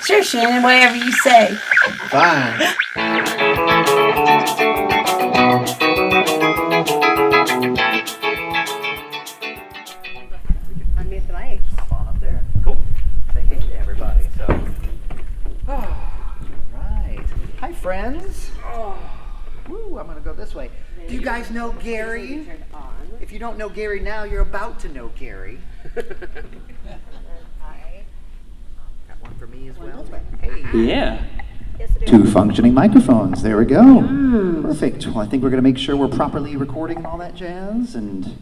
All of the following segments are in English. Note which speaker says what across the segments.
Speaker 1: Sure, Shannon, whatever you say.
Speaker 2: Fine.
Speaker 3: Unmute the mic.
Speaker 2: Hop on up there. Cool. Say hey to everybody. So, right. Hi, friends. Woo, I'm gonna go this way. Do you guys know Gary? If you don't know Gary now, you're about to know Gary. Got one for me as well. Hey.
Speaker 4: Yeah.
Speaker 2: Two functioning microphones. There we go. Perfect. Well, I think we're going to make sure we're properly recording and all that jazz. And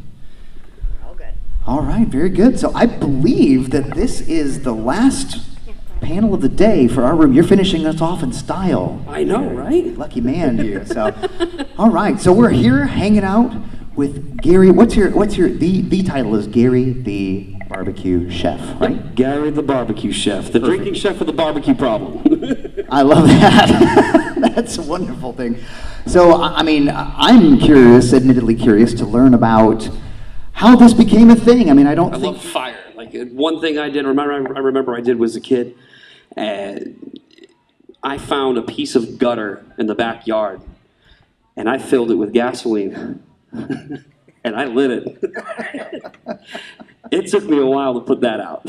Speaker 3: All good.
Speaker 2: all right, very good. So I believe that this is the last panel of the day for our room. You're finishing us off in style.
Speaker 4: I know, right?
Speaker 2: Lucky man, you. So, all right. So we're here hanging out with Gary. The title is Gary the BBQ Chef, right?
Speaker 4: Gary the BBQ Chef, the drinking chef with the barbecue problem.
Speaker 2: I love that. That's a wonderful thing. So, I mean, I'm curious, admittedly curious, to learn about how this became a thing. I mean, I
Speaker 4: I love fire. Like one thing I remember I did was a kid. I found a piece of gutter in the backyard, and I filled it with gasoline, and I lit it. It took me a while to put that out.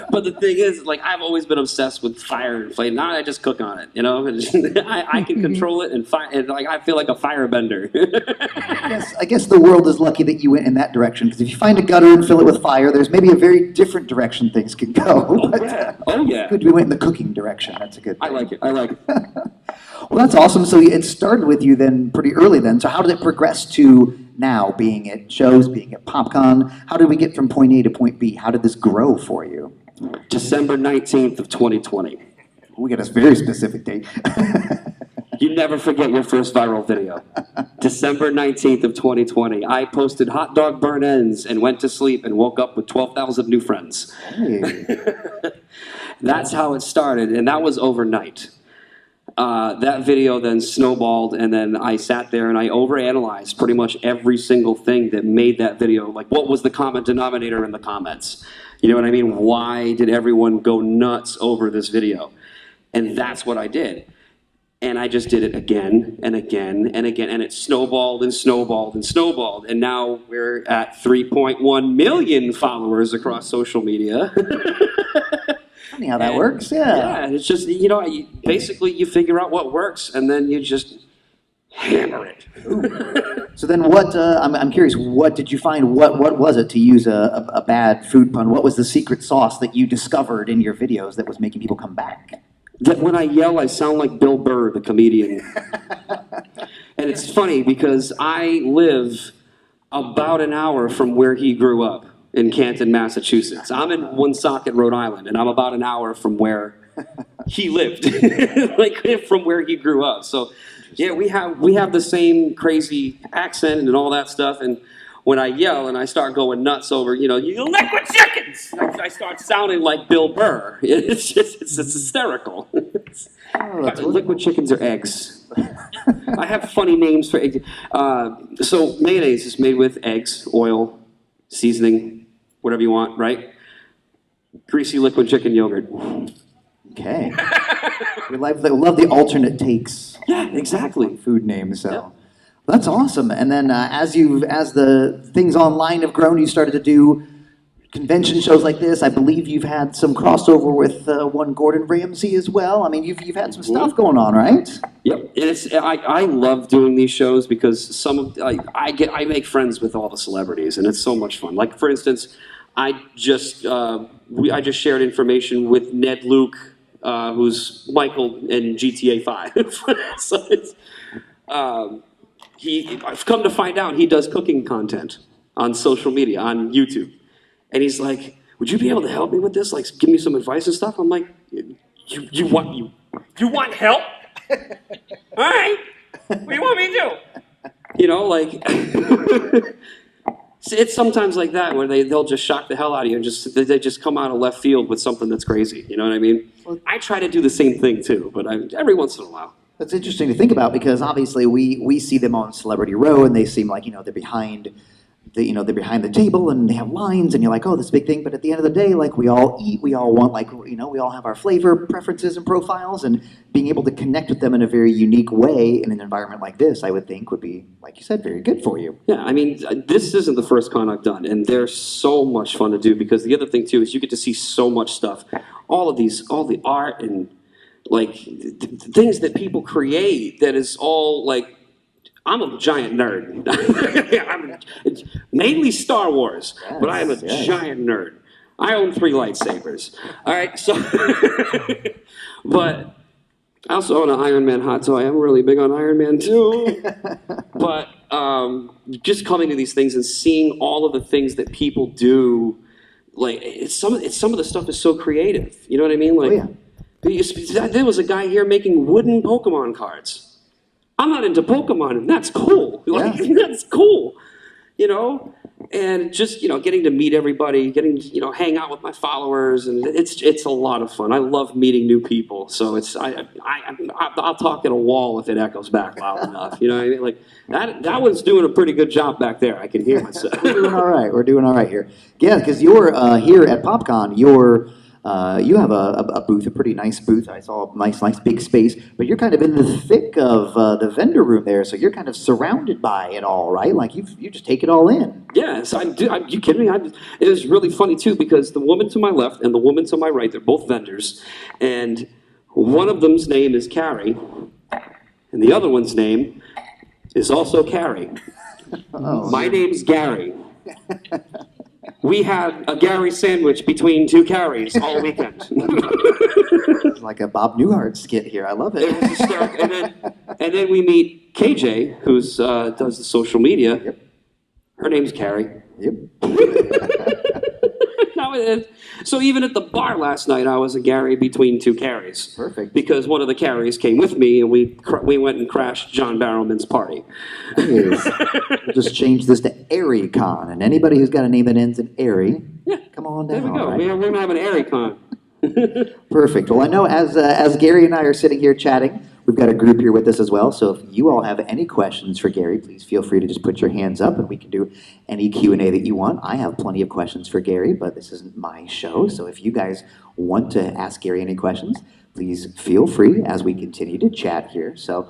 Speaker 4: But the thing is, like, I've always been obsessed with fire and flame. Now I just cook on it, you know? I can control it, and like, I feel like a firebender.
Speaker 2: I guess the world is lucky that you went in that direction, because if you find a gutter and fill it with fire, there's maybe a very different direction things could go.
Speaker 4: Oh, yeah.
Speaker 2: Good we went in the cooking direction. That's a good thing.
Speaker 4: I like it.
Speaker 2: Well, that's awesome. So it started with you then pretty early then. So how did it progress to now, being at shows, being at Popcon? How did we get from point A to point B? How did this grow for you?
Speaker 4: December 19th of 2020.
Speaker 2: We got a very specific date.
Speaker 4: You never forget your first viral video. December 19th of 2020. I posted hot dog burn ends and went to sleep and woke up with 12,000 new friends.
Speaker 2: Hey.
Speaker 4: That's how it started, and that was overnight. That video then snowballed, and then I sat there and I overanalyzed pretty much every single thing that made that video. Like, what was the common denominator in the comments? You know what I mean? Why did everyone go nuts over this video? And that's what I did. And I just did it again and again and again, and it snowballed and snowballed and snowballed. And now we're at 3.1 million followers across social media.
Speaker 2: Funny how that works, yeah.
Speaker 4: Yeah, it's just, you know, basically you figure out what works, and then you just hammer it.
Speaker 2: So then what, I'm curious, what did you find, what was it, to use a bad food pun, what was the secret sauce that you discovered in your videos that was making people come back?
Speaker 4: That when I yell, I sound like Bill Burr, the comedian. And it's funny because I live about an hour from where he grew up, in Canton, Massachusetts. I'm in Woonsocket, Rhode Island, and I'm about an hour from where he lived, like from where he grew up. So, yeah, we have the same crazy accent and all that stuff. And when I yell and I start going nuts over, you know, you liquid chickens, I start sounding like Bill Burr. It's hysterical. Liquid chickens are eggs. I have funny names for eggs. So mayonnaise is made with eggs, oil, seasoning, whatever you want, right? Greasy liquid chicken yogurt.
Speaker 2: Okay. We love the alternate takes.
Speaker 4: Yeah, exactly.
Speaker 2: Food names, so. Yep. That's awesome. And then as the things online have grown, you started to do convention shows like this. I believe you've had some crossover with one Gordon Ramsay as well. I mean, you've had some stuff going on, right?
Speaker 4: Yep. I love doing these shows because I make friends with all the celebrities, and it's so much fun. Like, for instance, I just shared information with Ned Luke, who's Michael in GTA 5. So it's, I've come to find out he does cooking content on social media, on YouTube. And he's like, would you be able to help me with this? Like, give me some advice and stuff? I'm like, you want help? All right. What do you want me to do? You know, like, it's sometimes like that where they'll just shock the hell out of you and they just come out of left field with something that's crazy. You know what I mean? Well, I try to do the same thing too, but every once in a while.
Speaker 2: That's interesting to think about because obviously we see them on Celebrity Row and they seem like, you know, they're behind they're behind the table and they have lines and you're like, oh, this big thing. But at the end of the day, like we all eat, we all want we all have our flavor preferences and profiles, and being able to connect with them in a very unique way in an environment like this, I would think would be, like you said, very good for you.
Speaker 4: Yeah, I mean, this isn't the first con I've done, and they're so much fun to do because the other thing too is you get to see so much stuff, all the art and like things that people create that is all like. I'm a giant nerd. I'm mainly Star Wars, but I am a giant nerd. I own 3 lightsabers. All right, so, but I also own an Iron Man hot toy. I'm really big on Iron Man too. But just coming to these things and seeing all of the things that people do, like some of the stuff is so creative. You know what I mean? Like, there was a guy here making wooden Pokemon cards. I'm not into Pokemon, and that's cool. Like, that's cool, and just, getting to meet everybody, hang out with my followers, and it's a lot of fun. I love meeting new people, so I'll talk at a wall if it echoes back loud enough, you know what I mean? Like, that one's doing a pretty good job back there, I can hear myself.
Speaker 2: We're doing all right here. Yeah, because you're here at Popcon, you have a booth, a pretty nice booth. I saw a nice big space, but you're kind of in the thick of the vendor room there, so you're kind of surrounded by it all, right? Like you just take it all in.
Speaker 4: Yes, I do. Are you kidding me? It is really funny too because the woman to my left and the woman to my right, they're both vendors, and one of them's name is Carrie, and the other one's name is also Carrie. Oh. My name's Gary. We had a Gary sandwich between 2 Carries all weekend.
Speaker 2: It's like a Bob Newhart skit here. I love it.
Speaker 4: It was hysterical. And then we meet KJ, who does the social media.
Speaker 2: Yep.
Speaker 4: Her name's Carrie.
Speaker 2: Yep.
Speaker 4: So even at the bar last night, I was a Gary between 2 Carries.
Speaker 2: Perfect.
Speaker 4: Because one of the Carries came with me, and we went and crashed John Barrowman's party.
Speaker 2: We'll just change this to Airy Con, and anybody who's got a name that ends in Airy, come on down.
Speaker 4: There we go.
Speaker 2: Right?
Speaker 4: We're going to have an Airy Con.
Speaker 2: Perfect. Well, I know as Gary and I are sitting here chatting, we've got a group here with us as well. So if you all have any questions for Gary, please feel free to just put your hands up, and we can do any Q&A that you want. I have plenty of questions for Gary, but this isn't my show. So if you guys want to ask Gary any questions, please feel free as we continue to chat here. So,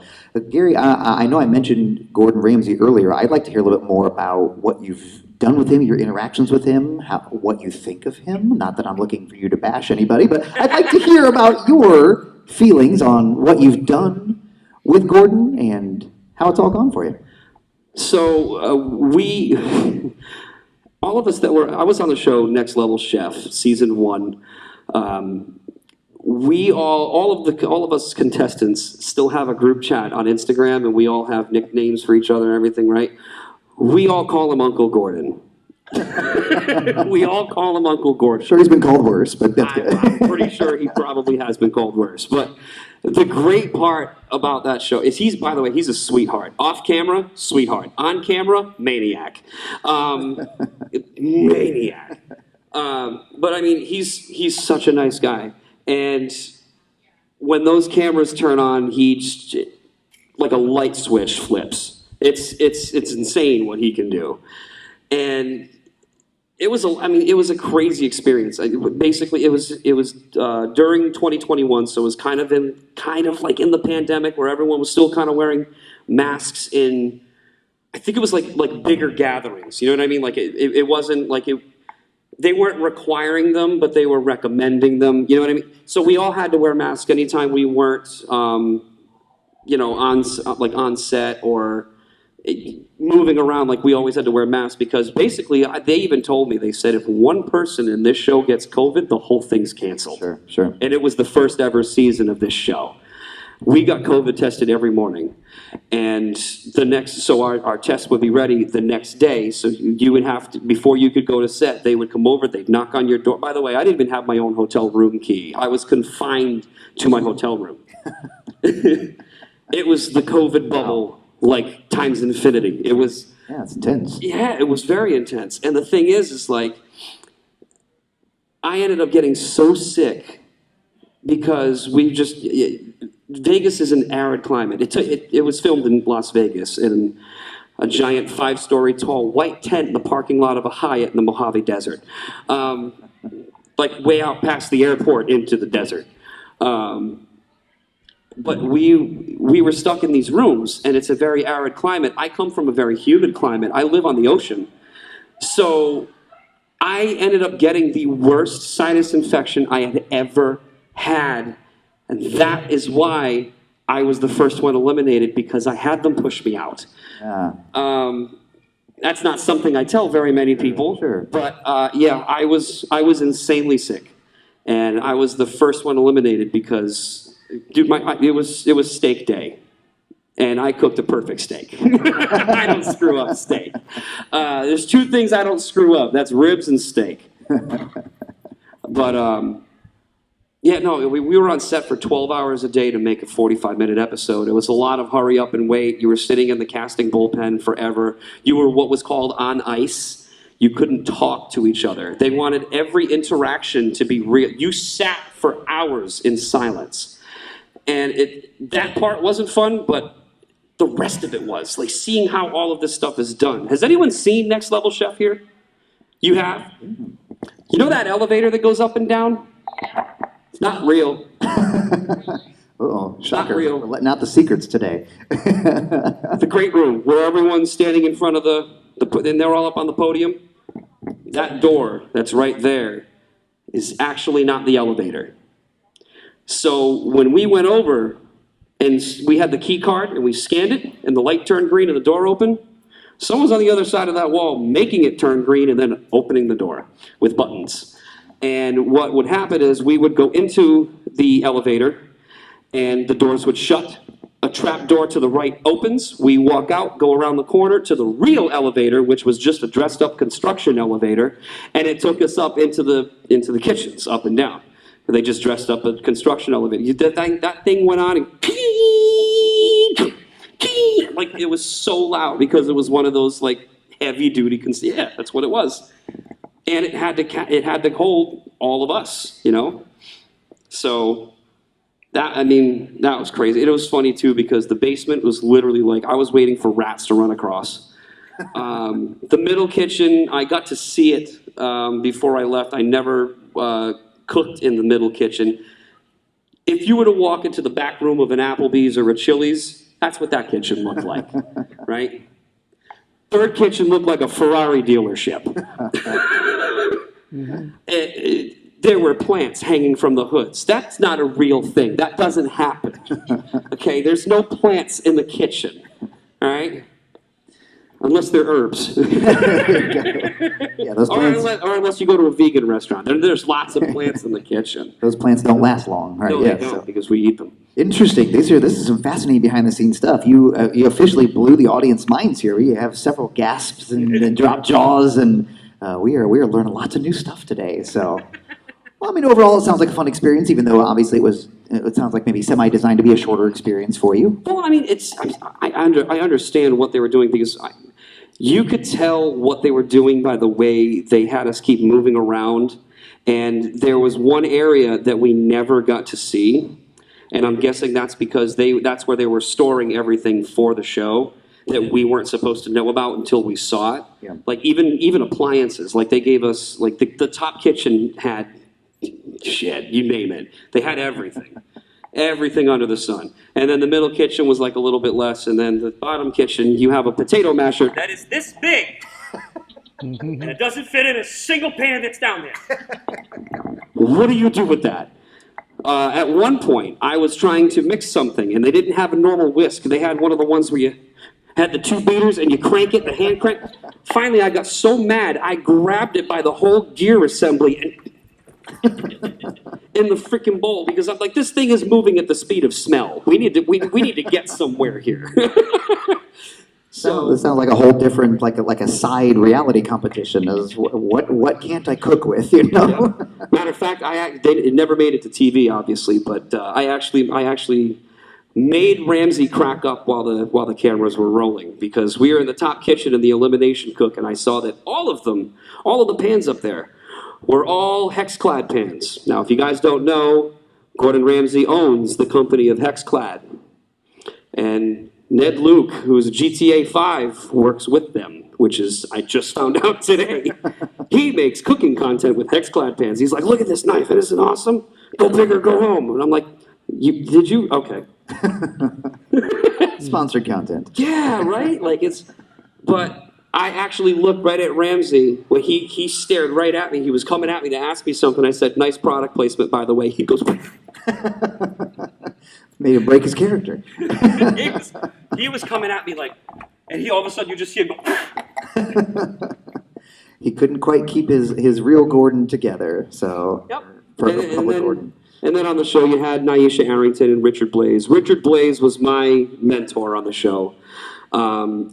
Speaker 2: Gary, I know I mentioned Gordon Ramsay earlier. I'd like to hear a little bit more about what you've done with him, your interactions with him, what you think of him. Not that I'm looking for you to bash anybody, but I'd like to hear about your feelings on what you've done with Gordon and how it's all gone for you.
Speaker 4: So all of us I was on the show Next Level Chef, season 1. We all of us contestants still have a group chat on Instagram, and we all have nicknames for each other and everything, right? We all call him Uncle Gordon. We all call him Uncle Gordon.
Speaker 2: Sure, he's been called worse, but that's good.
Speaker 4: I'm pretty sure he probably has been called worse. But the great part about that show is by the way, he's a sweetheart. Off camera, sweetheart. On camera, maniac. Maniac. But I mean, he's such a nice guy. And when those cameras turn on, he just, like a light switch flips. It's insane what he can do. And it was a crazy experience. Basically, it was during 2021, so it was kind of like in the pandemic where everyone was still kind of wearing masks in. I think it was like bigger gatherings. You know what I mean? Like it wasn't like it. They weren't requiring them, but they were recommending them. You know what I mean? So we all had to wear masks anytime we weren't, on set or moving around. Like we always had to wear masks because basically they even told me, they said if one person in this show gets COVID, the whole thing's canceled.
Speaker 2: Sure.
Speaker 4: And it was the first ever season of this show. We got COVID tested every morning, and our test would be ready the next day. So you would have to, before you could go to set, they would come over, they'd knock on your door. By the way, I didn't even have my own hotel room key. I was confined to my hotel room. It was the COVID bubble, like times infinity. It was.
Speaker 2: Yeah, it's intense.
Speaker 4: Yeah, it was very intense. And the thing is like, I ended up getting so sick because Vegas is an arid climate. It was filmed in Las Vegas, and a giant 5-story tall white tent in the parking lot of a Hyatt in the Mojave Desert. Like way out past the airport into the desert. But we were stuck in these rooms, and it's a very arid climate. I come from a very humid climate. I live on the ocean. So I ended up getting the worst sinus infection I had ever had. And that is why I was the first one eliminated, because I had them push me out. That's not something I tell very many people.
Speaker 2: Sure.
Speaker 4: But yeah, I was insanely sick. And I was the first one eliminated because, dude, it was steak day. And I cooked a perfect steak. I don't screw up steak. There's 2 things I don't screw up. That's ribs and steak. But, yeah, no, we were on set for 12 hours a day to make a 45-minute episode. It was a lot of hurry up and wait. You were sitting in the casting bullpen forever. You were what was called on ice. You couldn't talk to each other. They wanted every interaction to be real. You sat for hours in silence. And that part wasn't fun, but the rest of it was. Like seeing how all of this stuff is done. Has anyone seen Next Level Chef here? You have? You know that elevator that goes up and down? It's not real.
Speaker 2: Uh-oh, shocker.
Speaker 4: Not real.
Speaker 2: We're letting out the secrets today.
Speaker 4: The great room where everyone's standing in front of and they're all up on the podium. That door that's right there is actually not the elevator. So when we went over and we had the key card and we scanned it and the light turned green and the door opened, someone's on the other side of that wall making it turn green and then opening the door with buttons. And what would happen is we would go into the elevator and the doors would shut. A trap door to the right opens. We walk out, go around the corner to the real elevator, which was just a dressed up construction elevator. And it took us up into the kitchens, up and down. They just dressed up a construction elevator. That thing went on and like it was so loud because it was one of those like heavy duty, yeah, that's what it was. And it had to hold all of us, you know? So that was crazy. It was funny too because the basement was literally like, I was waiting for rats to run across. The middle kitchen, I got to see it before I left. I never cooked in the middle kitchen. If you were to walk into the back room of an Applebee's or a Chili's, that's what that kitchen looked like, right? Third kitchen looked like a Ferrari dealership. There were plants hanging from the hoods. That's not a real thing. That doesn't happen. Okay, there's no plants in the kitchen, all right? Unless they're herbs.
Speaker 2: Yeah, those plants,
Speaker 4: or unless you go to a vegan restaurant. There's lots of plants in the kitchen.
Speaker 2: those plants don't last long, right?
Speaker 4: No,
Speaker 2: Yeah,
Speaker 4: they don't,
Speaker 2: so.
Speaker 4: because we eat them.
Speaker 2: Interesting. This is some fascinating behind-the-scenes stuff. You officially blew the audience minds here. We have several gasps and drop jaws, and we are learning lots of new stuff today. So, well, I mean, overall, it sounds like a fun experience, even though obviously it sounds like maybe semi-designed to be a shorter experience for you.
Speaker 4: Well, I mean, I understand what they were doing because you could tell what they were doing by the way they had us keep moving around. And there was one area that we never got to see. And I'm guessing that's because that's where they were storing everything for the show that we weren't supposed to know about until we saw it.
Speaker 2: Yeah.
Speaker 4: Like even appliances, like they gave us, like the top kitchen had, shit, you name it. They had everything. Everything under the sun. And then the middle kitchen was like a little bit less. And then the bottom kitchen, you have a potato masher that is this big. And it doesn't fit in a single pan that's down there. What do you do with that? At one point, I was trying to mix something, and they didn't have a normal whisk. They had one of the ones where you had the 2 beaters, and you crank it, the hand crank. Finally, I got so mad, I grabbed it by the whole gear assembly and in the freaking bowl, because I'm like, this thing is moving at the speed of smell. We need to get somewhere here.
Speaker 2: So this sounds like a whole different, like a side reality competition. Is what can't I cook with? You know.
Speaker 4: Yeah. Matter of fact, it never made it to TV, obviously, but I actually made Ramsey crack up while the cameras were rolling, because we were in the top kitchen in the elimination cook, and I saw that all of the pans up there were all Hexclad pans. Now, if you guys don't know, Gordon Ramsay owns the company of Hexclad, and Ned Luke, who's a GTA 5, works with them, which is, I just found out today. He makes cooking content with Hexclad pans. He's like, look at this knife, isn't it awesome? Go big or go home. And I'm like, did you? Okay.
Speaker 2: Sponsored content.
Speaker 4: Yeah, right? But I actually looked right at Ramsey when he stared right at me. He was coming at me to ask me something. I said, nice product placement, by the way. He goes,
Speaker 2: Made him break his character.
Speaker 4: he was coming at me like, and he all of a sudden you just see him go.
Speaker 2: He couldn't quite keep his real Gordon together, so.
Speaker 4: Yep.
Speaker 2: Perfect public Gordon.
Speaker 4: And then on the show you had Nyesha Arrington and Richard Blaze. Richard Blaze was my mentor on the show.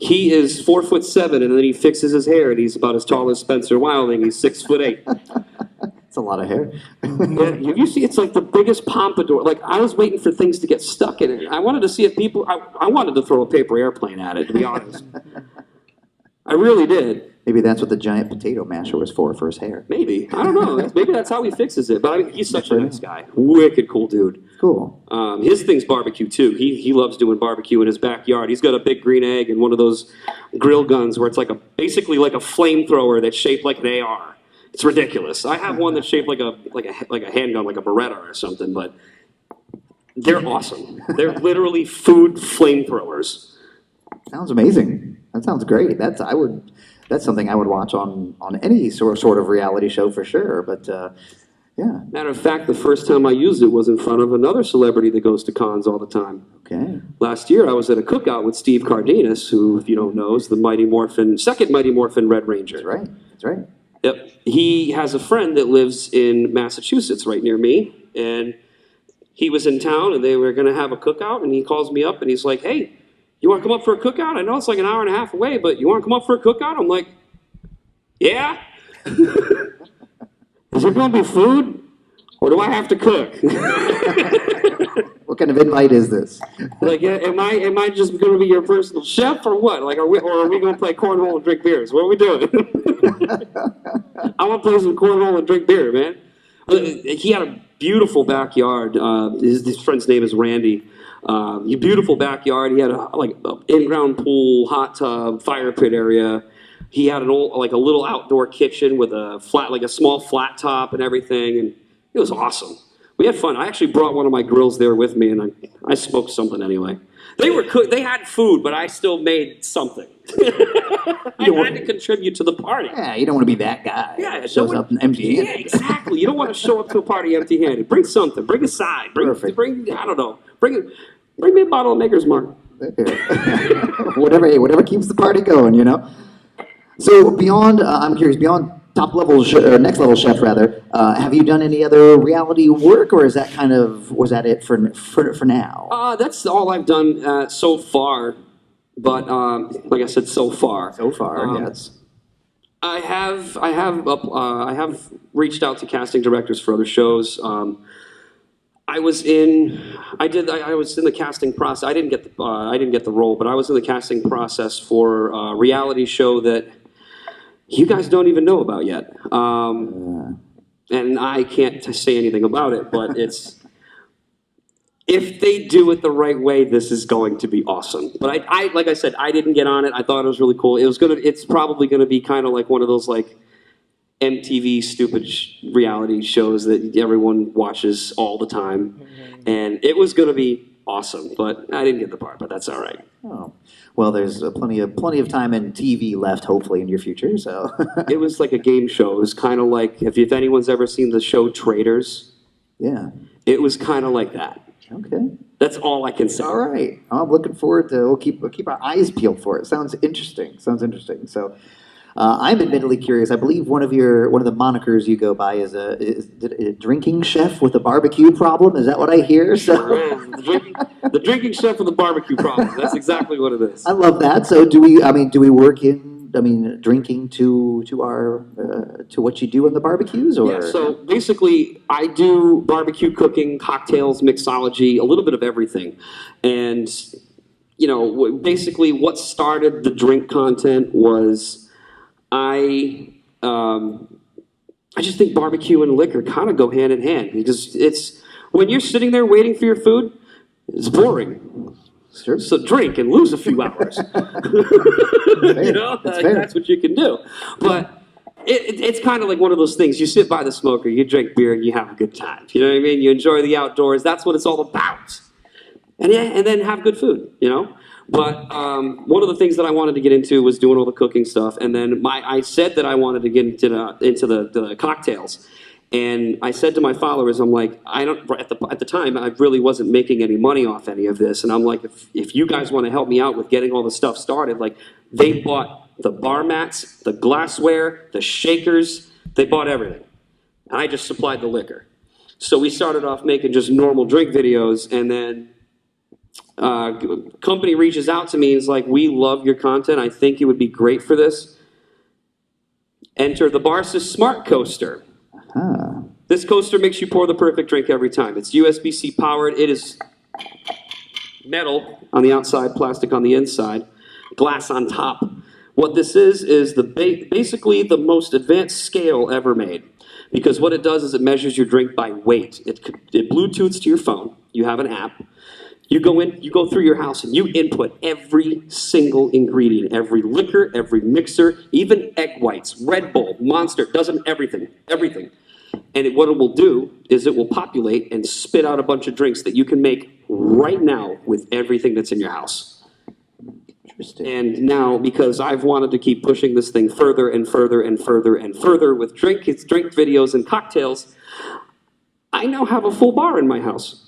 Speaker 4: He is 4'7", and then he fixes his hair, and he's about as tall as Spencer Wilding. He's 6'8".
Speaker 2: It's a lot of hair.
Speaker 4: Yeah, you see, it's like the biggest pompadour. Like, I was waiting for things to get stuck in it. I wanted to see if people. I wanted to throw a paper airplane at it, to be honest. I really did.
Speaker 2: Maybe that's what the giant potato masher was for his hair.
Speaker 4: Maybe. I don't know. Maybe that's how he fixes it. But I mean, he's such a nice guy. Wicked cool dude.
Speaker 2: Cool.
Speaker 4: His thing's barbecue, too. He loves doing barbecue in his backyard. He's got a big green egg and one of those grill guns where it's like basically like a flamethrower that's shaped like an AR. It's ridiculous. I have one that's shaped like a handgun, like a Beretta or something, but they're awesome. They're literally food flamethrowers.
Speaker 2: Sounds amazing. That sounds great. That's something I would watch on any sort of reality show for sure. But yeah.
Speaker 4: Matter of fact, the first time I used it was in front of another celebrity that goes to cons all the time.
Speaker 2: Okay.
Speaker 4: Last year, I was at a cookout with Steve Cardenas, who, if you don't know, is the second Mighty Morphin Red Ranger.
Speaker 2: That's right. That's right.
Speaker 4: Yep. He has a friend that lives in Massachusetts right near me, and he was in town, and they were going to have a cookout, and he calls me up, and he's like, hey, you want to come up for a cookout? I know it's like an hour and a half away, but you want to come up for a cookout? I'm like, yeah. Is there going to be food, or do I have to cook?
Speaker 2: What kind of invite is this?
Speaker 4: Like, am I just going to be your personal chef, or what? Like, are we going to play cornhole and drink beers? What are we doing? I want to play some cornhole and drink beer, man. He had a beautiful backyard. His friend's name is Randy. Beautiful backyard. He had an in-ground pool, hot tub, fire pit area. He had a little outdoor kitchen with a small flat top and everything, and it was awesome. We had fun. I actually brought one of my grills there with me, and I smoked something anyway. They had food, but I still made something. I had to contribute to the party.
Speaker 2: Yeah, you don't want to be that guy.
Speaker 4: Yeah,
Speaker 2: that shows up empty-handed.
Speaker 4: Yeah, exactly. You don't want to show up to a party empty-handed. Bring something. Bring a side. Bring I don't know. Bring me a bottle of Maker's Mark.
Speaker 2: whatever keeps the party going, you know. So beyond, I'm curious, beyond next level chef rather, have you done any other reality work, or is that was that it for now?
Speaker 4: That's all I've done so far. But like I said, so far.
Speaker 2: So far, yes.
Speaker 4: I have reached out to casting directors for other shows. I was in the casting process. I didn't get the role, but I was in the casting process for a reality show that you guys don't even know about yet. And I can't say anything about it, but if they do it the right way, this is going to be awesome. But I like I said, I didn't get on it. I thought it was really cool. It's probably gonna be kind of like one of those like MTV stupid reality shows that everyone watches all the time. And it was gonna be awesome, but I didn't get the part. But that's all right.
Speaker 2: Oh, well, there's plenty of time in TV left, hopefully, in your future. So
Speaker 4: it was like a game show. It was kind of like if anyone's ever seen the show Traitors. Yeah, it was kind of like that.
Speaker 2: Okay.
Speaker 4: That's all I can say.
Speaker 2: All right. I'm looking forward to. We'll keep our eyes peeled for it. Sounds interesting. So, I'm admittedly curious. I believe one of the monikers you go by is a drinking chef with a barbecue problem. Is that what I hear? So
Speaker 4: the drinking chef with a barbecue problem. That's exactly what it is.
Speaker 2: I love that. So do we work in? Drinking to what you do in the barbecues, or?
Speaker 4: Yeah, so basically I do barbecue cooking, cocktails, mixology, a little bit of everything. And, basically what started the drink content was I just think barbecue and liquor kind of go hand in hand, because when you're sitting there waiting for your food, it's boring.
Speaker 2: Sure.
Speaker 4: So drink and lose a few hours. You know, that's what you can do. But it's kind of like one of those things. You sit by the smoker, you drink beer, and you have a good time. You know what I mean? You enjoy the outdoors. That's what it's all about. And then have good food, you know? But one of the things that I wanted to get into was doing all the cooking stuff. And then I said that I wanted to get into the cocktails. And I said to my followers, I'm like, at the time, I really wasn't making any money off any of this. And I'm like, if you guys want to help me out with getting all the stuff started, like they bought the bar mats, the glassware, the shakers, they bought everything. And I just supplied the liquor. So we started off making just normal drink videos, and then company reaches out to me and is like, we love your content. I think it would be great for this. Enter the Barca Smart Coaster. This coaster makes you pour the perfect drink every time. It's USB-C powered. It is metal on the outside, plastic on the inside, glass on top. What this is basically the most advanced scale ever made. Because what it does is it measures your drink by weight. It Bluetooths to your phone. You have an app. You go through your house and you input every single ingredient, every liquor, every mixer, even egg whites, Red Bull, Monster, everything. And what it will do is it will populate and spit out a bunch of drinks that you can make right now with everything that's in your house. Interesting. And now, because I've wanted to keep pushing this thing further and further and further and further with drink videos and cocktails, I now have a full bar in my house.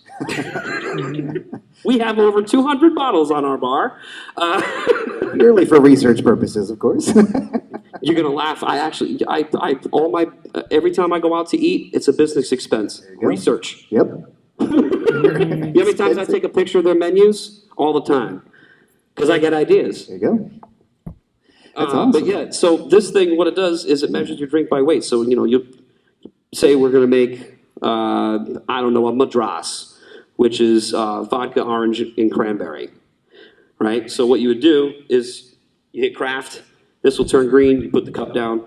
Speaker 4: We have over 200 bottles on our bar.
Speaker 2: Purely for research purposes, of course.
Speaker 4: You're gonna laugh. Every time I go out to eat, it's a business expense. Research.
Speaker 2: Yep.
Speaker 4: You know how many times I take a picture of their menus? All the time. Because I get ideas.
Speaker 2: There you go. That's awesome.
Speaker 4: But yeah, so this thing, what it does is it measures your drink by weight. So, you know, you say we're gonna make, a Madras, which is vodka, orange, and cranberry, right? So what you would do is you hit craft, this will turn green, you put the cup down,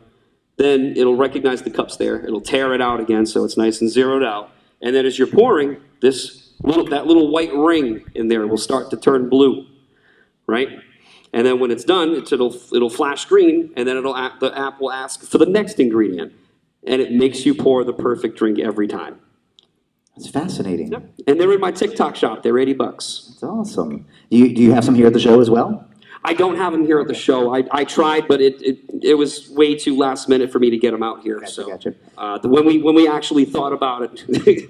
Speaker 4: then it'll recognize the cup's there, it'll tear it out again so it's nice and zeroed out, and then as you're pouring, that little white ring in there will start to turn blue, right? And then when it's done, it'll flash green, and then the app will ask for the next ingredient, and it makes you pour the perfect drink every time.
Speaker 2: That's fascinating.
Speaker 4: Yep. And they're in my TikTok shop. They're $80.
Speaker 2: That's awesome. Do you have some here at the show as well?
Speaker 4: I don't have them here at the show. I tried, but it was way too last minute for me to get them out here.
Speaker 2: Gotcha.
Speaker 4: When we actually thought about it,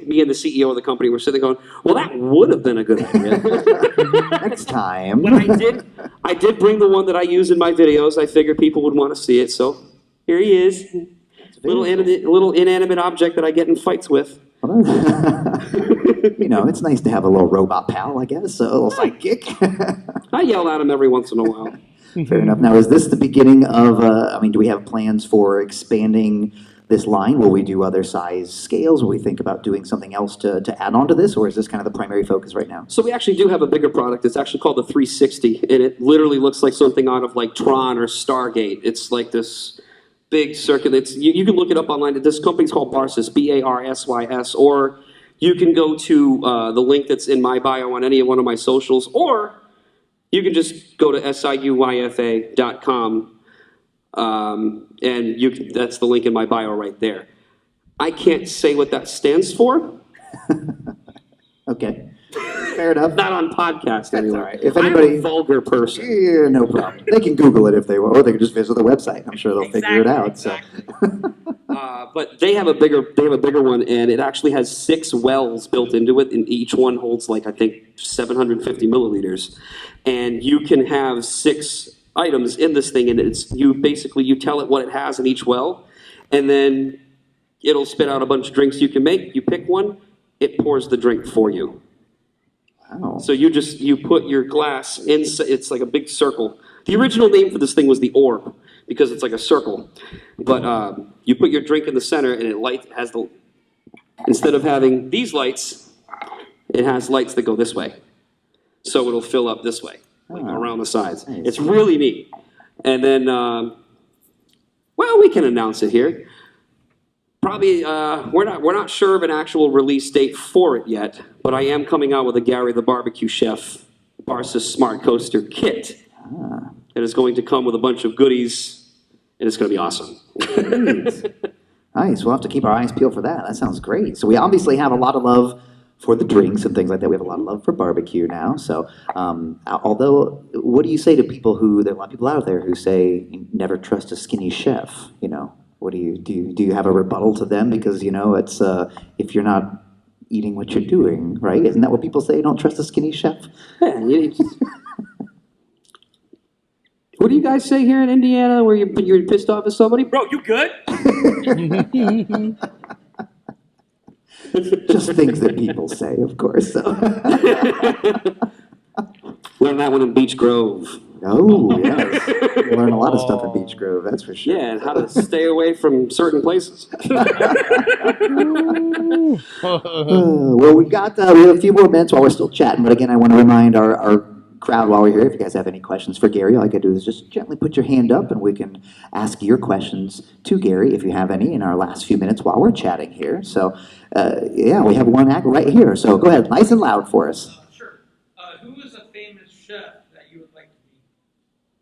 Speaker 4: me and the CEO of the company were sitting going, well, that would have been a good idea.
Speaker 2: Next time.
Speaker 4: But I did bring the one that I use in my videos. I figured people would want to see it, so here he is. Little inanimate object that I get in fights with.
Speaker 2: You know, it's nice to have a little robot pal, I guess, a little sidekick.
Speaker 4: I yell at him every once in a while.
Speaker 2: Fair enough. Now, is this the beginning of, do we have plans for expanding this line? Will we do other size scales? Will we think about doing something else to add on to this, or is this kind of the primary focus right now?
Speaker 4: So we actually do have a bigger product. It's actually called the 360, and it literally looks like something out of like Tron or Stargate. It's like this big circuit. You can look it up online. This company's called Barsys, Barsys, or you can go to the link that's in my bio on any one of my socials, or you can just go to siuyfa.com, and that's the link in my bio right there. I can't say what that stands for.
Speaker 2: Okay. Fair enough.
Speaker 4: Not on podcast, anyway.
Speaker 2: All right. If anybody,
Speaker 4: I'm a vulgar person.
Speaker 2: Yeah, no problem. They can Google it if they want, or they can just visit the website. I'm sure they'll figure it out.
Speaker 4: Exactly. But they have a bigger one, and it actually has 6 wells built into it, and each one holds like I think 750 milliliters, and you can have 6 items in this thing, and you tell it what it has in each well, and then it'll spit out a bunch of drinks you can make. You pick one, it pours the drink for you.
Speaker 2: Wow.
Speaker 4: So you put your glass in, it's like a big circle. The original name for this thing was the orb, because it's like a circle. But you put your drink in the center, and instead of having these lights, it has lights that go this way. So it'll fill up this way, like around the sides.
Speaker 2: Nice.
Speaker 4: It's really neat. And then, we can announce it here. Probably, we're not sure of an actual release date for it yet, but I am coming out with a Gary the BBQ Chef Barca Smart Coaster kit. And it's going to come with a bunch of goodies, and it's going to be awesome.
Speaker 2: Nice. We'll have to keep our eyes peeled for that. That sounds great. So we obviously have a lot of love for the drinks and things like that. We have a lot of love for barbecue now. So, although, what do you say to people there are a lot of people out there who say, never trust a skinny chef, you know? What do you have a rebuttal to them? Because, you know, it's, if you're not eating what you're doing, right? Isn't that what people say? Don't trust a skinny chef?
Speaker 4: Yeah, what do you guys say here in Indiana where you're pissed off at somebody? Bro, you good?
Speaker 2: Just things that people say, of course. So.
Speaker 4: Learned that one in Beech Grove.
Speaker 2: Oh, yes. You learn a lot of stuff in Beech Grove, that's for sure.
Speaker 4: Yeah, and how to stay away from certain places.
Speaker 2: Well, we have a few more minutes while we're still chatting, but again, I want to remind our crowd while we're here, if you guys have any questions for Gary, all you gotta do is just gently put your hand up and we can ask your questions to Gary if you have any in our last few minutes while we're chatting here. So, yeah, we have one act right here. So go ahead, nice and loud for us.
Speaker 5: Sure. Who is a famous chef that you would like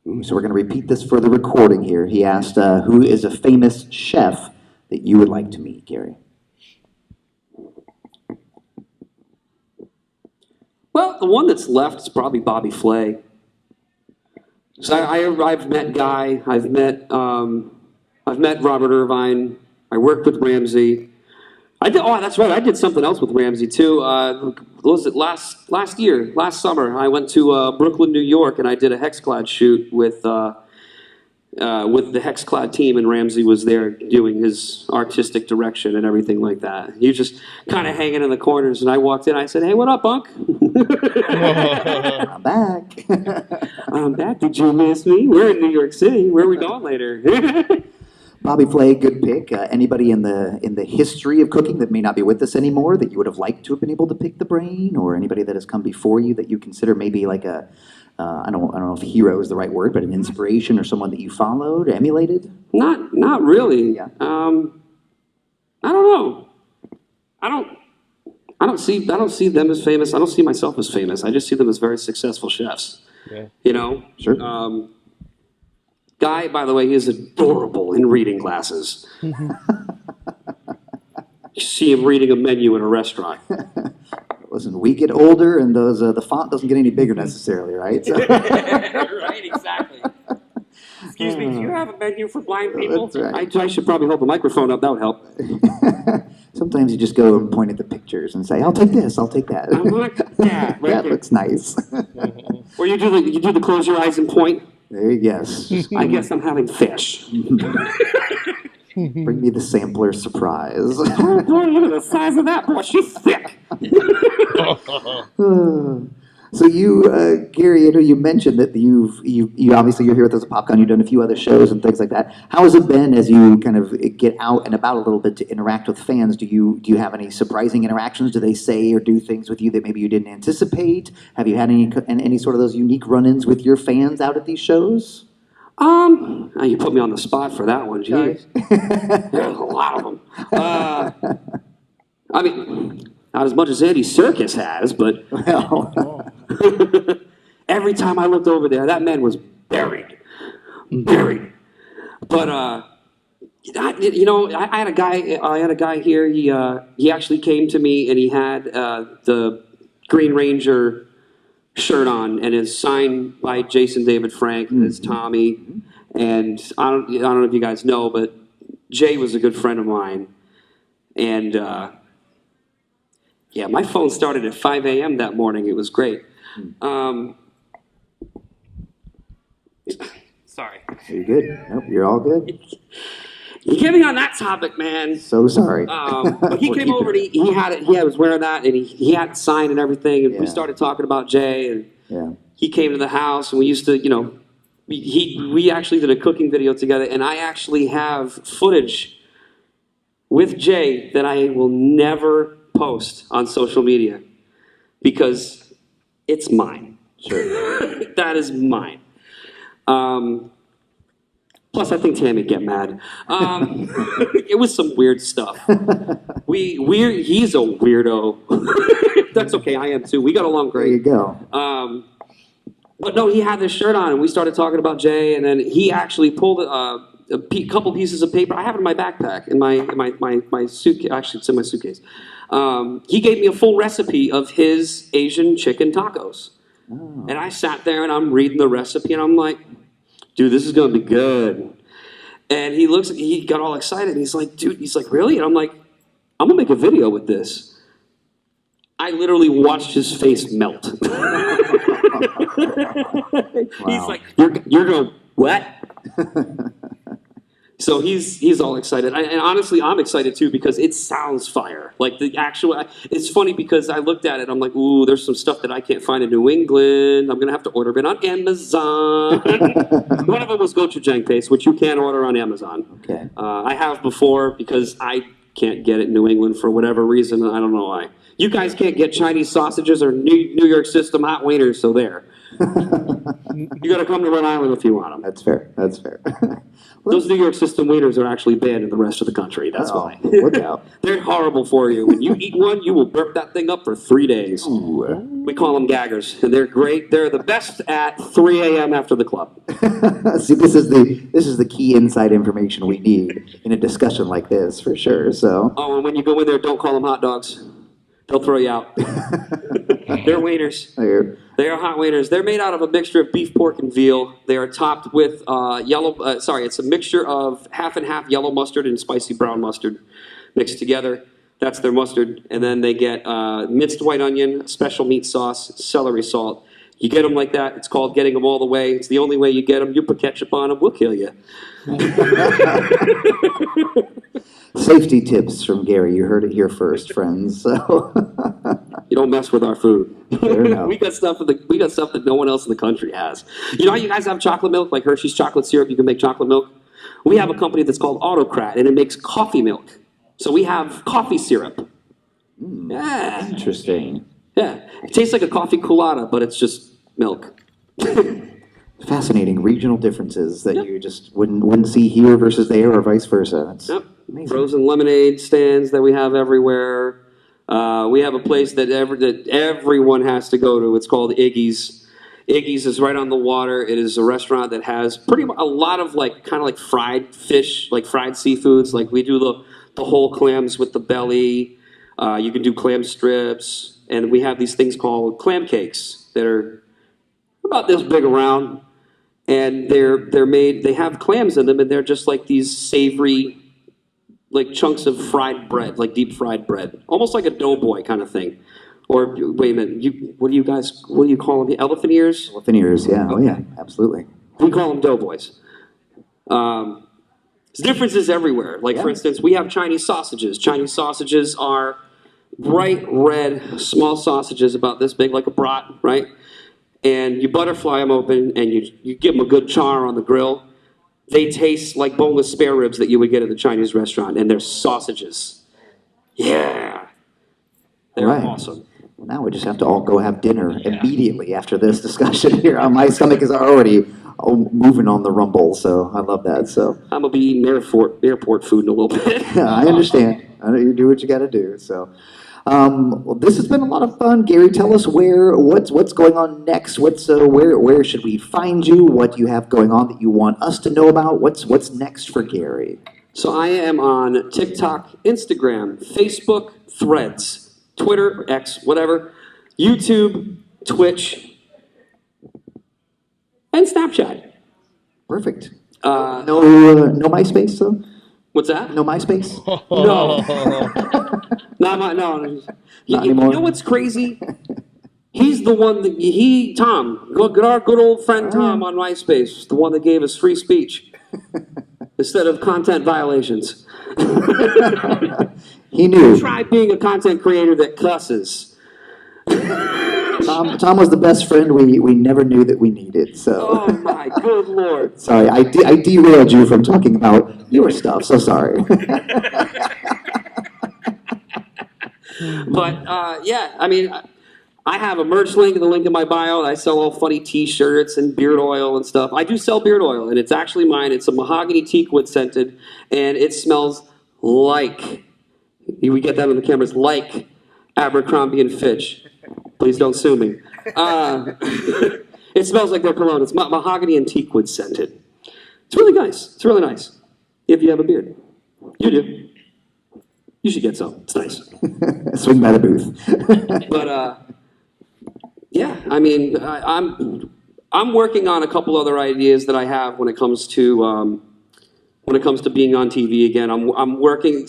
Speaker 5: to meet?
Speaker 2: So we're going to repeat this for the recording here. He asked, who is a famous chef that you would like to meet, Gary?
Speaker 4: Well, the one that's left is probably Bobby Flay. So I've met Guy, I've met Robert Irvine, I worked with Ramsey. That's right, I did something else with Ramsey too. What was it, last summer, I went to Brooklyn, New York, and I did a Hexclad shoot with the Hexclad team, and Ramsey was there doing his artistic direction and everything like that. He was just kind of hanging in the corners, and I walked in, I said, "Hey, what up, Unc?"
Speaker 2: I'm back.
Speaker 4: I'm back. Did you miss me? We're in New York City. Where are we going later?
Speaker 2: Bobby Flay, good pick. Anybody in the history of cooking that may not be with us anymore that you would have liked to have been able to pick the brain, or anybody that has come before you that you consider maybe like a I don't know if hero is the right word, but an inspiration or someone that you followed, emulated?
Speaker 4: Not really.
Speaker 2: Yeah.
Speaker 4: I don't know. I don't see them as famous. I don't see myself as famous. I just see them as very successful chefs.
Speaker 5: Yeah.
Speaker 4: You know?
Speaker 2: Sure.
Speaker 4: Guy, by the way, is adorable in reading glasses. You see him reading a menu in a restaurant.
Speaker 2: Listen, we get older, and the font doesn't get any bigger necessarily, right? So.
Speaker 4: Right, exactly. Excuse me, do you have a menu for blind people?
Speaker 2: That's right.
Speaker 4: I should probably hold the microphone up. That would help.
Speaker 2: Sometimes you just go and point at the pictures and say, "I'll take this, I'll take that."
Speaker 4: Look at that. Right
Speaker 2: That
Speaker 4: there.
Speaker 2: looks nice.
Speaker 4: Or you do the close your eyes and point.
Speaker 2: There you guess.
Speaker 4: I guess I'm having fish.
Speaker 2: Bring me the sampler surprise.
Speaker 4: Oh, boy, look at the size of that boy. She's thick.
Speaker 2: So you, Gary, I know you mentioned that you obviously you're here with us at Popcon. You've done a few other shows and things like that. How has it been as you kind of get out and about a little bit to interact with fans? Do you have any surprising interactions? Do they say or do things with you that maybe you didn't anticipate? Have you had any sort of those unique run-ins with your fans out at these shows?
Speaker 4: You put me on the spot for that one. Geez. There's a lot of them. I mean, not as much as Andy Serkis has, but
Speaker 2: Well,
Speaker 4: every time I looked over there, that man was buried. But I had a guy here. He actually came to me and he had the Green Ranger shirt on, and it's signed by Jason David Frank and it's Tommy. And I don't know if you guys know, but Jay was a good friend of mine. And yeah, my phone started at 5 a.m. that morning. It was great. Sorry.
Speaker 2: you're good. Nope, you're all good.
Speaker 4: You get me on that topic, man.
Speaker 2: So sorry.
Speaker 4: But he
Speaker 2: We're
Speaker 4: came over and
Speaker 2: keeping
Speaker 4: he had it. He was wearing that, and he had it signed and everything. And we
Speaker 2: Yeah.
Speaker 4: started talking about Jay, and
Speaker 2: Yeah.
Speaker 4: he came to the house, and we used to, we actually did a cooking video together, and I actually have footage with Jay that I will never post on social media because it's mine.
Speaker 2: Sure.
Speaker 4: That is mine. Plus, I think Tammy would get mad. It was some weird stuff. He's a weirdo. That's okay, I am too. We got along
Speaker 2: There you
Speaker 4: great.
Speaker 2: go.
Speaker 4: But no, he had this shirt on, and we started talking about Jay, and then he actually pulled couple pieces of paper. I have it in my backpack, in my suitcase. Actually, it's in my suitcase. He gave me a full recipe of his Asian chicken tacos. Oh. And I sat there, and I'm reading the recipe, and I'm like, dude, this is going to be good. And he got all excited, and he's like, dude, really? And I'm like, I'm going to make a video with this. I literally watched his face melt. Wow. He's like, you're going, what? So he's all excited. And honestly, I'm excited too because it sounds fire. Like the actual, it's funny because I looked at it, I'm like, ooh, there's some stuff that I can't find in New England. I'm going to have to order it on Amazon. One of them was gochujang paste, which you can order on Amazon. Okay. I have before because I can't get it in New England for whatever reason. I don't know why. You guys can't get Chinese sausages or New York system hot wieners, so there. You got to come to Rhode Island if you want them.
Speaker 2: That's fair. That's fair.
Speaker 4: Those New York system wieners are actually banned in the rest of the country. That's why.
Speaker 2: Look out.
Speaker 4: They're horrible for you. When you eat one, you will burp that thing up for 3 days. Ooh. We call them gaggers, and they're great. They're the best at 3 a.m. after the club.
Speaker 2: See, this is the key inside information we need in a discussion like this, for sure. So.
Speaker 4: Oh, and when you go in there, don't call them hot dogs. They'll throw you out. They're wieners. They are hot wieners. They're made out of a mixture of beef, pork, and veal. They are topped with it's a mixture of half and half yellow mustard and spicy brown mustard mixed together. That's their mustard. And then they get minced white onion, special meat sauce, celery salt. You get them like that. It's called getting them all the way. It's the only way you get them. You put ketchup on them, we'll kill you.
Speaker 2: Safety tips from Gary. You heard it here first, friends. So
Speaker 4: you don't mess with our food. we got stuff that no one else in the country has. You know how you guys have chocolate milk, like Hershey's chocolate syrup? You can make chocolate milk. We have a company that's called Autocrat, and it makes coffee milk. So we have coffee syrup. Yeah.
Speaker 2: Interesting.
Speaker 4: Yeah. It tastes like a coffee colada, but it's just milk.
Speaker 2: Fascinating regional differences that you just wouldn't see here versus there, or vice versa. That's amazing.
Speaker 4: Frozen lemonade stands that we have everywhere. We have a place that everyone has to go to. It's called Iggy's. Iggy's is right on the water. It is a restaurant that has a lot of kind of fried fish, like fried seafoods. Like we do the whole clams with the belly. You can do clam strips, and we have these things called clam cakes that are about this big around. And they're made, they have clams in them, and they're just like these savory, like chunks of fried bread, like deep fried bread. Almost like a doughboy kind of thing. Or, wait a minute, what do you call them? Elephant ears?
Speaker 2: Elephant ears, yeah. Oh, yeah, absolutely.
Speaker 4: We call them doughboys. There's differences everywhere. Like, for instance, we have Chinese sausages. Chinese sausages are bright red, small sausages about this big, like a brat, right? And you butterfly them open, and you give them a good char on the grill. They taste like boneless spare ribs that you would get at the Chinese restaurant, and they're sausages. Yeah. They're awesome.
Speaker 2: Well, now we just have to all go have dinner immediately after this discussion here. My stomach is already moving on the rumble, so I love that. So
Speaker 4: I'm going to be eating airport food in a little bit.
Speaker 2: I understand. I know you do what you got to do, so... well, this has been a lot of fun. Gary, tell us what's going on next. Where should we find you? What do you have going on that you want us to know about? What's next for Gary?
Speaker 4: So I am on TikTok, Instagram, Facebook, Threads, Twitter, X, whatever, YouTube, Twitch, and Snapchat.
Speaker 2: Perfect. No MySpace though.
Speaker 4: What's that?
Speaker 2: No MySpace.
Speaker 4: No. No. You know what's crazy? He's the one that Tom, our good old friend Tom on MySpace, the one that gave us free speech instead of content violations.
Speaker 2: He knew.
Speaker 4: Try being a content creator that cusses.
Speaker 2: Tom was the best friend we never knew that we needed. So.
Speaker 4: Oh my good Lord!
Speaker 2: Sorry, I derailed you from talking about your stuff. So sorry.
Speaker 4: But I mean, I have a merch link in the link in my bio. I sell all funny T-shirts and beard oil and stuff. I do sell beard oil, and it's actually mine. It's a mahogany teakwood scented, and it smells like, we get that on the cameras, like Abercrombie and Fitch. Please don't sue me. It smells like their cologne. It's mahogany and teakwood scented. It's really nice. It's really nice. If you have a beard. You do. You should get some. It's nice.
Speaker 2: Swing by the booth.
Speaker 4: But, yeah, I mean, I'm working on a couple other ideas that I have when it comes to being on TV again. I'm working,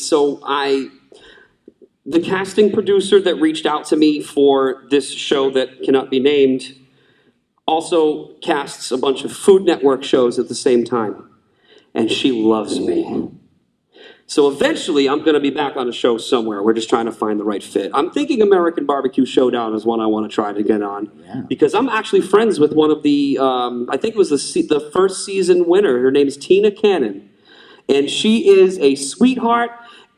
Speaker 4: the casting producer that reached out to me for this show that cannot be named also casts a bunch of Food Network shows at the same time. And she loves me. So eventually I'm going to be back on a show somewhere. We're just trying to find the right fit. I'm thinking American Barbecue Showdown is one I want to try to get on.
Speaker 2: Yeah.
Speaker 4: Because I'm actually friends with one of the, I think it was the first season winner. Her name's Tina Cannon. And she is a sweetheart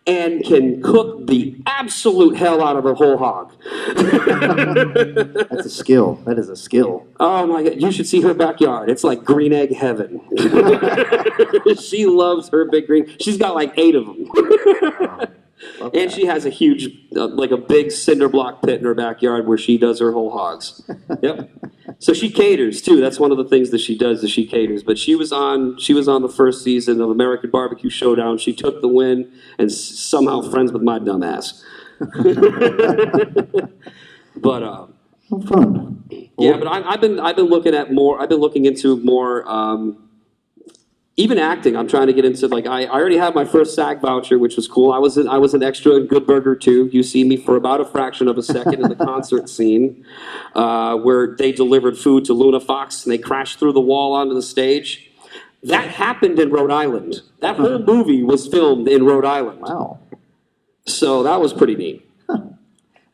Speaker 4: and can cook the absolute hell out of a whole hog.
Speaker 2: That's a skill. That is a skill.
Speaker 4: Oh my God, you should see her backyard. It's like green egg heaven. She loves her big green. She's got like 8 of them. And she has a huge, like a big cinder block pit in her backyard where she does her whole hogs. Yep. So she caters too. That's one of the things that she does is she caters. But she was on the first season of American Barbecue Showdown. She took the win and somehow friends with my dumb ass. But
Speaker 2: Fun.
Speaker 4: yeah, but I've been looking at more. I've been looking into more. Even acting, I'm trying to get into. Like I already have my first SAG voucher, which was cool. I was an extra in Good Burger 2. You see me for about a fraction of a second in the concert scene, where they delivered food to Luna Fox and they crashed through the wall onto the stage. That happened in Rhode Island. That whole movie was filmed in Rhode Island.
Speaker 2: Wow.
Speaker 4: So that was pretty neat.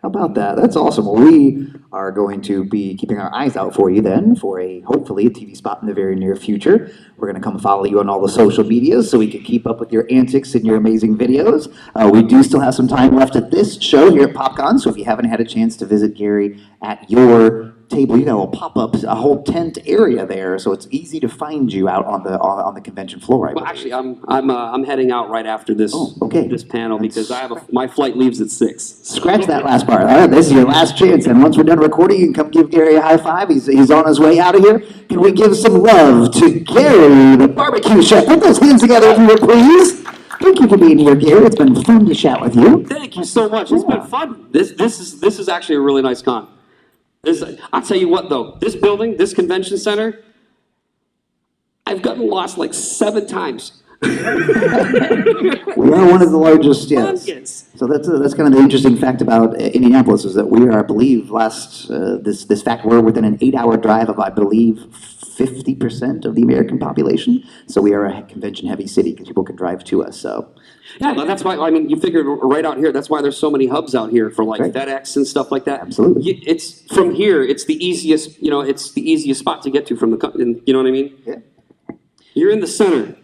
Speaker 2: How about that? That's awesome. Well, we are going to be keeping our eyes out for you then for hopefully a TV spot in the very near future. We're going to come follow you on all the social medias so we can keep up with your antics and your amazing videos. We do still have some time left at this show here at Popcon, so if you haven't had a chance to visit Gary at your table, you got a little pop-up, a whole tent area there, so it's easy to find you out on the convention floor.
Speaker 4: Well, actually, I'm heading out right after this this panel because my flight leaves at 6.
Speaker 2: Scratch that last part. All right, this is your last chance, and once we're done recording, you can come give Gary a high five. He's on his way out of here. Can we give some love to Gary, the barbecue chef? Put those hands together if you would, please. Thank you for being here, Gary. It's been fun to chat with you.
Speaker 4: Thank you so much. It's been fun. This is actually a really nice con. I'll tell you what, though. This building, this convention center, I've gotten lost like 7 times.
Speaker 2: We are one of the largest, yes. So that's kind of the interesting fact about Indianapolis is that we are, I believe, this fact, we're within an 8-hour drive of, I believe, 50% of the American population. So we are a convention-heavy city because people can drive to us. So.
Speaker 4: Yeah, that's why, I mean, you figured right out here, that's why there's so many hubs out here for like FedEx and stuff like that.
Speaker 2: Absolutely.
Speaker 4: It's from here, it's the easiest, it's the easiest spot to get to from the, you know what I mean?
Speaker 2: Yeah.
Speaker 4: You're in the center.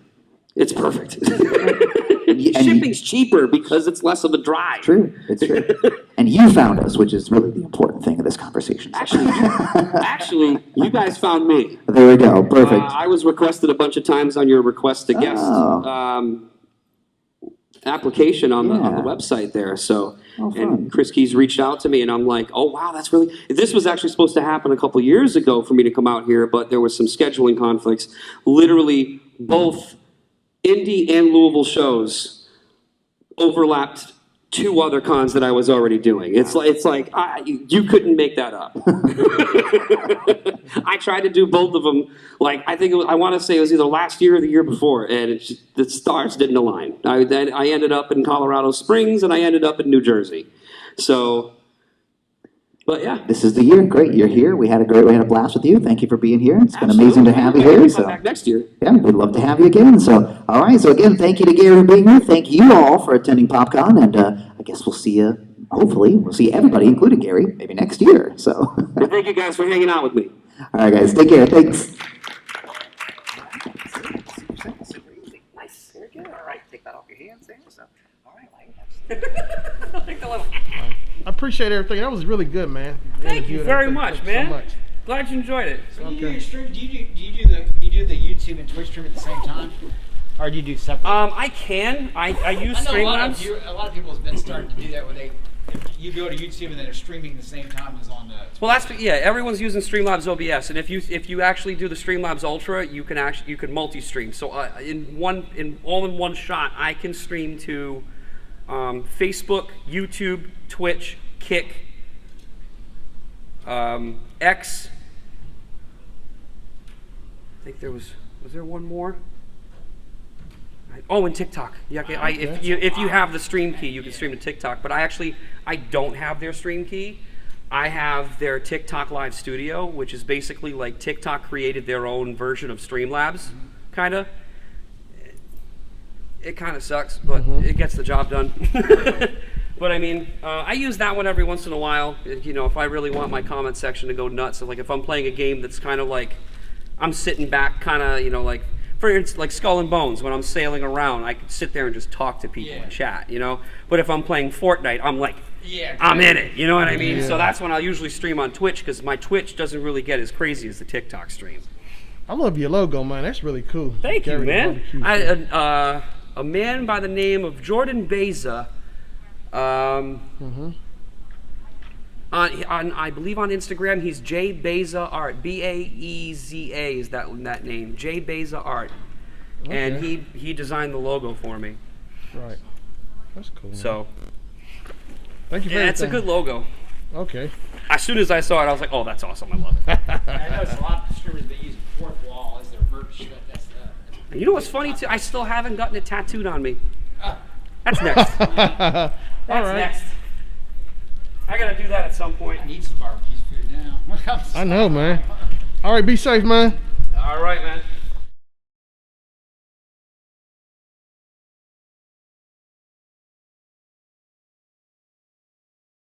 Speaker 4: It's perfect. Shipping's cheaper because it's less of a drive.
Speaker 2: True, it's true. And you found us, which is really the important thing of this conversation.
Speaker 4: Actually, you guys found me.
Speaker 2: There we go, perfect.
Speaker 4: I was requested a bunch of times on your request to guest application on the website there. So, and Chris Keys reached out to me, and I'm like, oh wow, that's really. This was actually supposed to happen a couple years ago for me to come out here, but there was some scheduling conflicts. Literally, both Indy and Louisville shows overlapped 2 other cons that I was already doing. It's like you couldn't make that up. I tried to do both of them. Like I want to say it was either last year or the year before, and the stars didn't align. I ended up in Colorado Springs, and I ended up in New Jersey. So. But yeah,
Speaker 2: this is the year. Great, you're here. We had a blast with you. Thank you for being here. It's been amazing to have you here.
Speaker 4: Come back next year.
Speaker 2: Yeah, we'd love to have you again. So, all right. So again, thank you to Gary for being here. Thank you all for attending Popcon, and I guess we'll see you. Hopefully, we'll see everybody, including Gary, maybe next year. So.
Speaker 4: Well, thank you guys for hanging out with me.
Speaker 2: All right, guys. Take care. Thanks.
Speaker 3: Nice. Very good. All right, take that off your hands there. So, all right,
Speaker 6: I appreciate everything. That was really good, man.
Speaker 5: Thank you very much, man.
Speaker 6: So much.
Speaker 5: Glad you enjoyed it.
Speaker 7: So do you do the YouTube and Twitch stream at the same time, or do you do separate?
Speaker 5: I can. I use
Speaker 7: I know
Speaker 5: Streamlabs.
Speaker 7: a lot of people have been starting to do that where they if you go to YouTube and then they're streaming the same time as on the.
Speaker 4: Well, everyone's using Streamlabs OBS, and if you actually do the Streamlabs Ultra, you can multi-stream. So in one shot, I can stream to Facebook, YouTube, Twitch, Kick, X. I think was there one more? Oh, and TikTok. Yeah, if you have the stream key, you can stream to TikTok. But I don't have their stream key. I have their TikTok Live Studio, which is basically like TikTok created their own version of Streamlabs, kind of. It kind of sucks, but it gets the job done. But I mean, I use that one every once in a while. You know, if I really want my comment section to go nuts, so like if I'm playing a game that's kind of like I'm sitting back, kind of, you know, like. For instance, like Skull and Bones, when I'm sailing around, I could sit there and just talk to people and chat, you know? But if I'm playing Fortnite, I'm like, I'm in it, you know what I mean? So that's when I'll usually stream on Twitch, because my Twitch doesn't really get as crazy as the TikTok stream.
Speaker 6: I love your logo, man. That's really cool.
Speaker 4: Thank you,
Speaker 6: Gary the
Speaker 4: man.
Speaker 6: BBQ Chef.
Speaker 4: A man by the name of Jordan Beza, I believe on Instagram, he's J Beza Art. Baeza is that name. J Beza Art. Okay. And he designed the logo for me.
Speaker 6: Right. That's cool. Man.
Speaker 4: So.
Speaker 6: Thank you for
Speaker 4: it's a good logo.
Speaker 6: Okay.
Speaker 4: As soon as I saw it, I was like, oh, that's awesome. I love it.
Speaker 7: I know it's a lot of streamers that use fourth wall as their merch. That's
Speaker 4: you know what's funny too? I still haven't gotten it tattooed on me. That's next. That's next. I gotta do that at some point.
Speaker 7: I need some barbecue food now.
Speaker 6: I know, man. All right, be safe, man.
Speaker 4: All right, man.